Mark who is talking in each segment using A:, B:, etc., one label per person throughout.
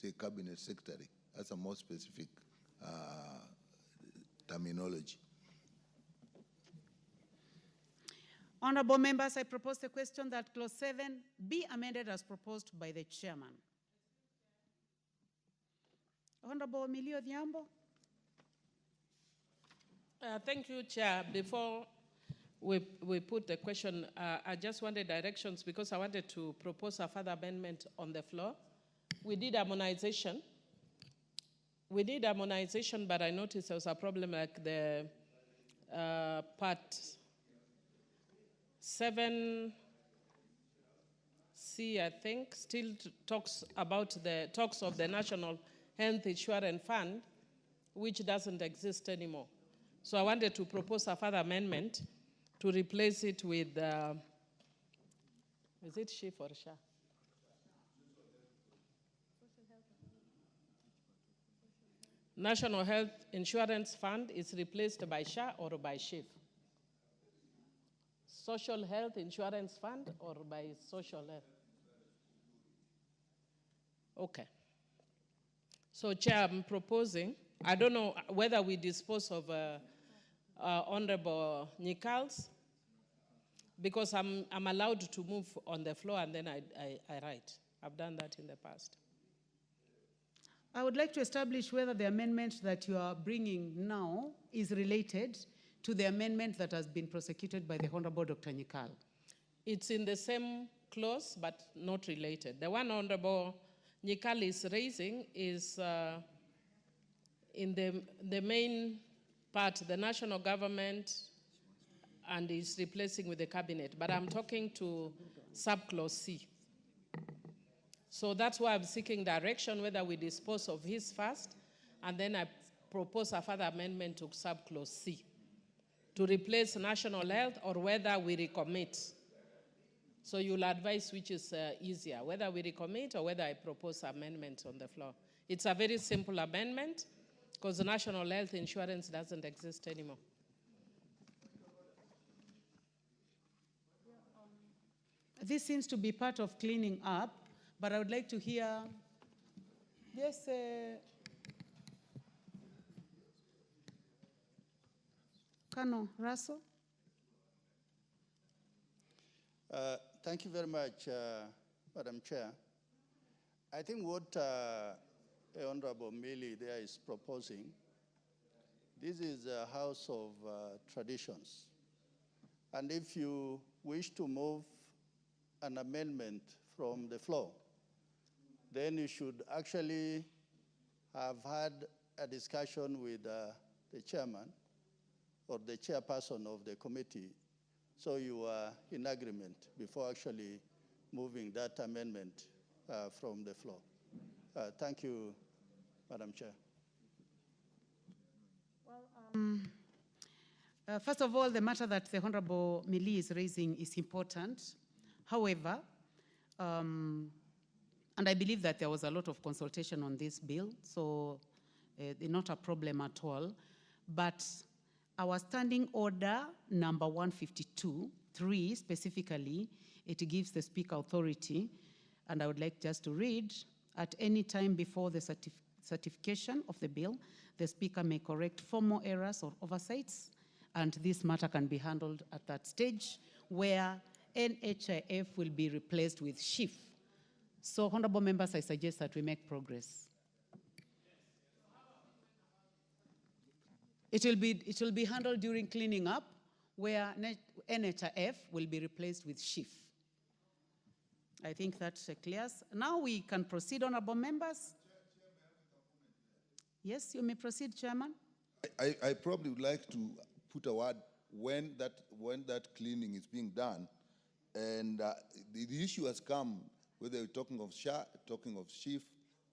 A: say cabinet secretary. That's a more specific terminology.
B: Honorable members, I propose the question that clause 7 be amended as proposed by the chairman. Honorable MILLIE ODHIAMBO.
C: Thank you, Chair. Before we put the question, I just wanted directions because I wanted to propose a further amendment on the floor. We did harmonization. But I noticed there was a problem like the part 7C, I think, still talks about the talks of the National Health Insurance Fund, which doesn't exist anymore. So I wanted to propose a further amendment to replace it with, is it SHIF or SHA? National Health Insurance Fund is replaced by SHA or by SHIF? Social Health Insurance Fund or by Social Health? Okay. So, Chair, I'm proposing, I don't know whether we dispose of Honorable NYIKAL's, because I'm allowed to move on the floor and then I write. I've done that in the past.
B: I would like to establish whether the amendment that you are bringing now is related to the amendment that has been prosecuted by the Honorable Dr. NYIKAL.
C: It's in the same clause, but not related. The one Honorable NYIKAL is raising is in the main part, the national government, and is replacing with the cabinet. But I'm talking to subclause C. So that's why I'm seeking direction, whether we dispose of his first, and then I propose a further amendment to subclause C to replace national health, or whether we recommit. So you'll advise which is easier, whether we recommit or whether I propose amendment on the floor. It's a very simple amendment because the national health insurance doesn't exist anymore.
B: This seems to be part of cleaning up, but I would like to hear, yes, Colonel Russell.
D: Thank you very much, Madam Chair. I think what Honorable MILLIE there is proposing, this is a house of traditions. And if you wish to move an amendment from the floor, then you should actually have had a discussion with the chairman or the chairperson of the committee, so you are in agreement before actually moving that amendment from the floor. Thank you, Madam Chair.
B: Well, first of all, the matter that the Honorable MILLIE is raising is important. However, and I believe that there was a lot of consultation on this bill, so not a problem at all. But our standing order number 152.3 specifically, it gives the Speaker authority, and I would like just to read, at any time before the certification of the bill, the Speaker may correct formal errors or oversights, and this matter can be handled at that stage where NHIF will be replaced with SHIF. So, honorable members, I suggest that we make progress. It will be handled during cleaning up, where NHIF will be replaced with SHIF. I think that clears. Now we can proceed, honorable members. Yes, you may proceed, Chairman.
A: I probably would like to put a word when that cleaning is being done, and the issue has come whether we're talking of SHA, talking of SHIF,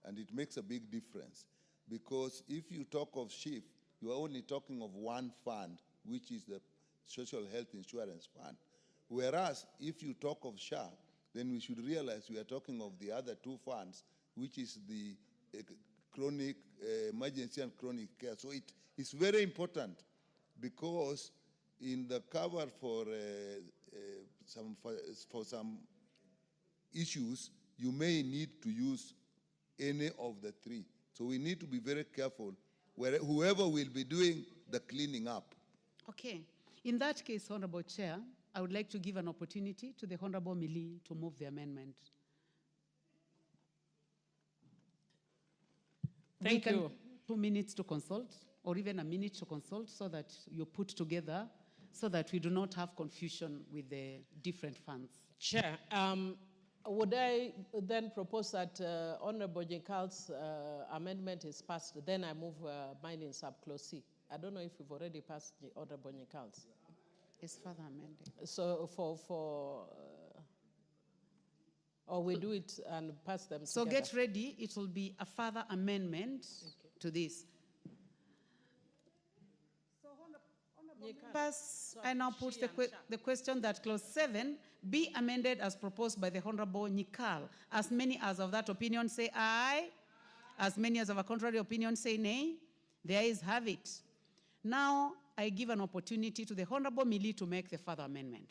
A: and it makes a big difference, because if you talk of SHIF, you are only talking of one fund, which is the Social Health Insurance Fund. Whereas if you talk of SHA, then we should realize we are talking of the other two funds, which is the chronic, emergency and chronic care. So it's very important, because in the cover for some issues, you may need to use any of the three. So we need to be very careful whoever will be doing the cleaning up.
B: Okay. In that case, Honorable Chair, I would like to give an opportunity to the Honorable MILLIE to move the amendment.
C: Thank you.
B: 2 minutes to consult, or even a minute to consult, so that you put together, so that we do not have confusion with the different funds.
C: Chair, would I then propose that Honorable NYIKAL's amendment is passed, then I move mine in subclause C. I don't know if we've already passed the Honorable NYIKAL's.
B: It's further amended.
C: So or we do it and pass them
B: So
C: together.
B: get ready, it will be a further amendment to this. Members, I now put the question that clause 7 be amended as proposed by the Honorable NYIKAL. As many as of that opinion say aye. As many as of a contrary opinion say nay. The ayes have it. Now, I give an opportunity to the Honorable MILLIE to make the further amendment.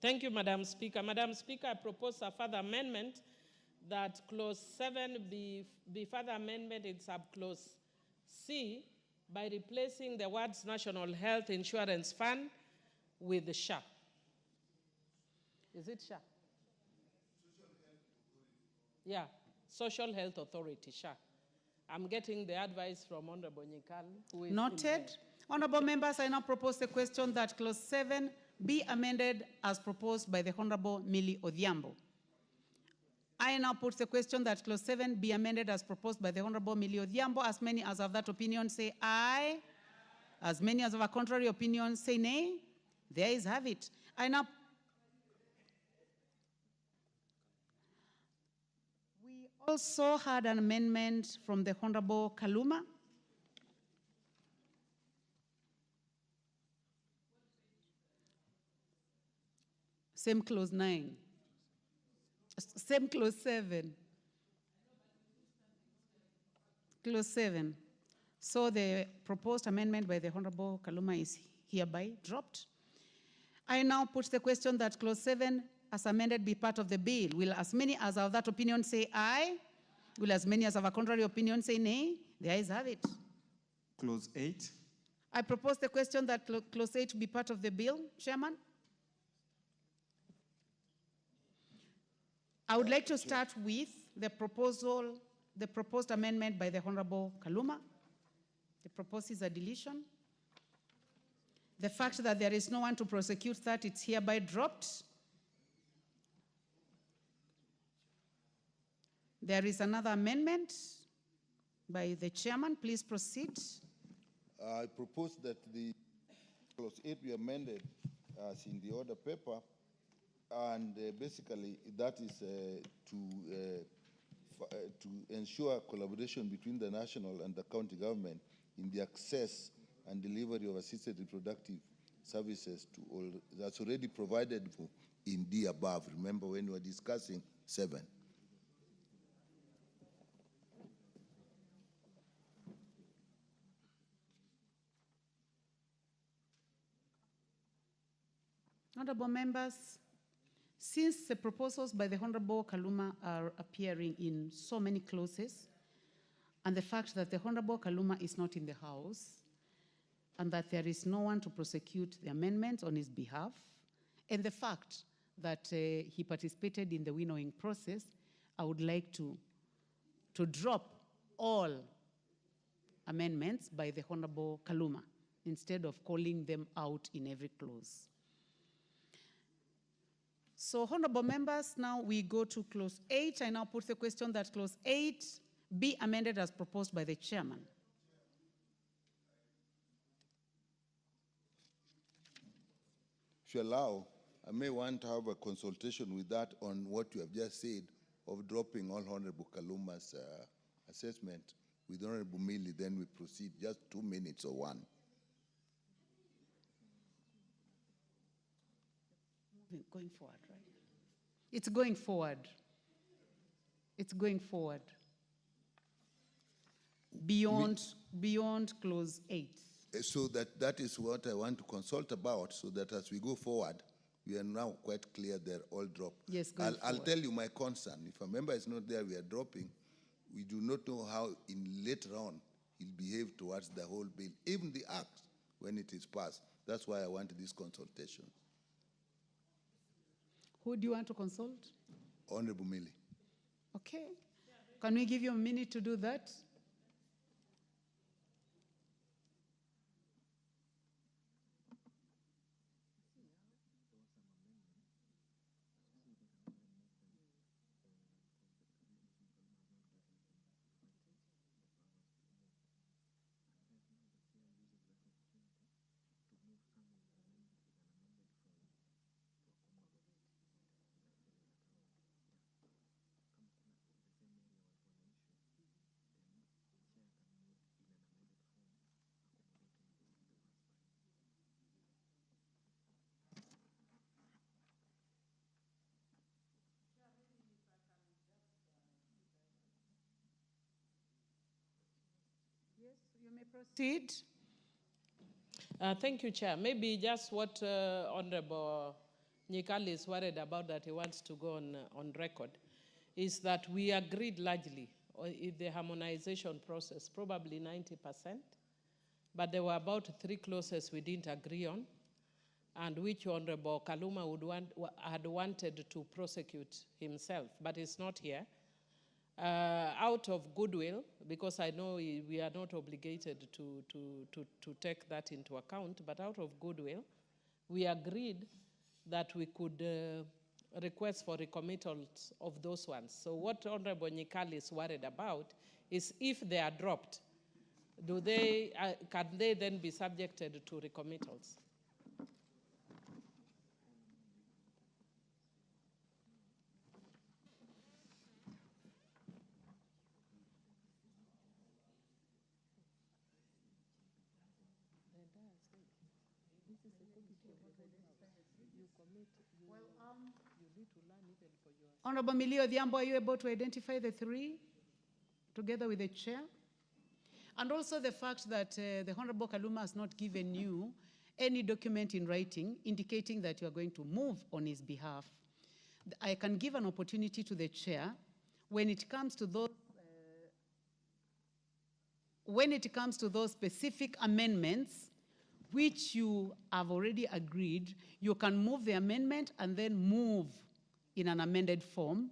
C: Thank you, Madam Speaker. Madam Speaker, I propose a further amendment that clause 7 be further amendment in subclause C by replacing the words National Health Insurance Fund with the SHA. Is it SHA? Yeah, Social Health Authority, SHA. I'm getting the advice from Honorable NYIKAL, who is
B: Noted. Honorable members, I now propose the question that clause 7 be amended as proposed by the Honorable MILLIE ODHIAMBO. I now put the question that clause 7 be amended as proposed by the Honorable MILLIE ODHIAMBO. As many as of that opinion say aye. As many as of a contrary opinion say nay. The ayes have it. We also had an amendment from the Honorable Kaluma. Same clause 9. Same clause 7. Clause 7. So the proposed amendment by the Honorable Kaluma is hereby dropped. I now put the question that clause 7 as amended be part of the bill. Will as many as of that opinion say aye? Will as many as of a contrary opinion say nay? The ayes have it.
E: Clause 8.
B: I propose the question that clause 8 be part of the bill, Chairman. I would like to start with the proposed amendment by the Honorable Kaluma. The proposed is a deletion. The fact that there is no one to prosecute that, it's hereby dropped. There is another amendment by the chairman. Please proceed.
A: I propose that the clause 8 be amended as in the order paper. And basically, that is to ensure collaboration between the national and the county government in the access and delivery of assisted reproductive services to all that's already provided for in the above. Remember when we were discussing 7.
B: Honorable members, since the proposals by the Honorable Kaluma are appearing in so many clauses, and the fact that the Honorable Kaluma is not in the House, and that there is no one to prosecute the amendments on his behalf, and the fact that he participated in the winnowing process, I would like to drop all amendments by the Honorable Kaluma instead of calling them out in every clause. So, honorable members, now we go to clause 8. I now put the question that clause 8 be amended as proposed by the chairman.
A: If you allow, I may want to have a consultation with that on what you have just said of dropping all Honorable Kaluma's assessment with Honorable MILLIE, then we proceed. Just 2 minutes or 1.
B: Going forward, right? It's going forward. It's going forward. Beyond clause 8.
A: So that is what I want to consult about, so that as we go forward, we are now quite clear they're all dropped.
B: Yes,
A: I'll tell you my concern. If a member is not there, we are dropping. we do not know how later on he'll behave towards the whole bill, even the act when it is passed. That's why I wanted this consultation.
B: Who do you want to consult?
A: Honorable Millie.
B: Okay. Can we give you a minute to do that? Yes, you may proceed.
C: Thank you, Chair. Maybe just what Honorable NYIKAL is worried about that he wants to go on record is that we agreed largely in the harmonization process, probably 90%, but there were about 3 clauses we didn't agree on, and which Honorable Kaluma had wanted to prosecute himself, but he's not here. Out of goodwill, because I know we are not obligated to take that into account, but out of goodwill, we agreed that we could request for recommittals of those ones. So what Honorable NYIKAL is worried about is if they are dropped, can they then be subjected to recommittals?
B: Honorable MILLIE ODHIAMBO, are you able to identify the 3 together with the chair? And also the fact that the Honorable Kaluma has not given you any document in writing indicating that you are going to move on his behalf. I can give an opportunity to the chair when it comes to those specific amendments which you have already agreed, you can move the amendment and then move in an amended form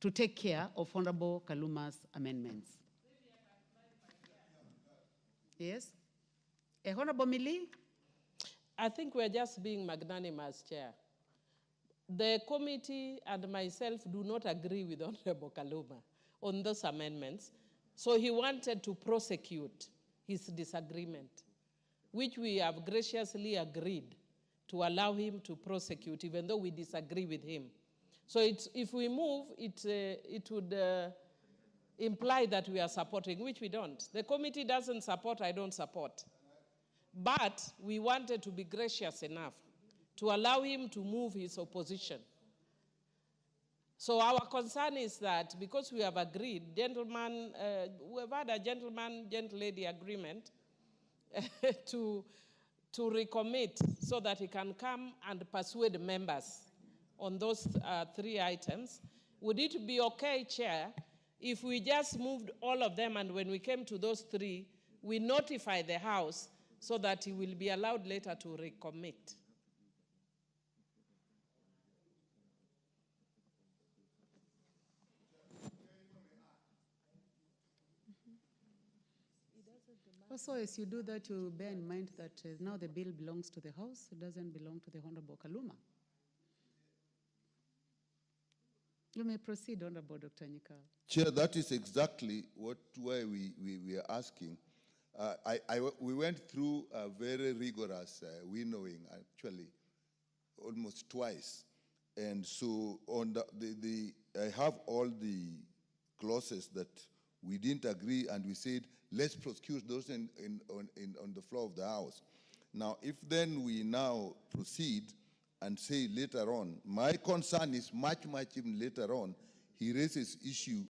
B: to take care of Honorable Kaluma's amendments. Yes? Honorable MILLIE?
C: I think we're just being magnanimous, Chair. The committee and myself do not agree with Honorable Kaluma on those amendments, so he wanted to prosecute his disagreement, which we have graciously agreed to allow him to prosecute, even though we disagree with him. So if we move, it would imply that we are supporting, which we don't. The committee doesn't support, I don't support. But we wanted to be gracious enough to allow him to move his opposition. So our concern is that because we have agreed, gentlemen, we have had a gentle-lady agreement to recommit so that he can come and persuade members on those 3 items. Would it be okay, Chair, if we just moved all of them and when we came to those 3, we notify the House so that he will be allowed later to recommit?
B: Also, as you do that, you bear in mind that now the bill belongs to the House. It doesn't belong to the Honorable Kaluma. You may proceed, Honorable Dr. NYIKAL.
A: Chair, that is exactly why we are asking. We went through a very rigorous winnowing, actually, almost twice. And so on I have all the clauses that we didn't agree, and we said, let's prosecute those on the floor of the House. Now, if then we now proceed and say later on, my concern is much even later on, he raises issue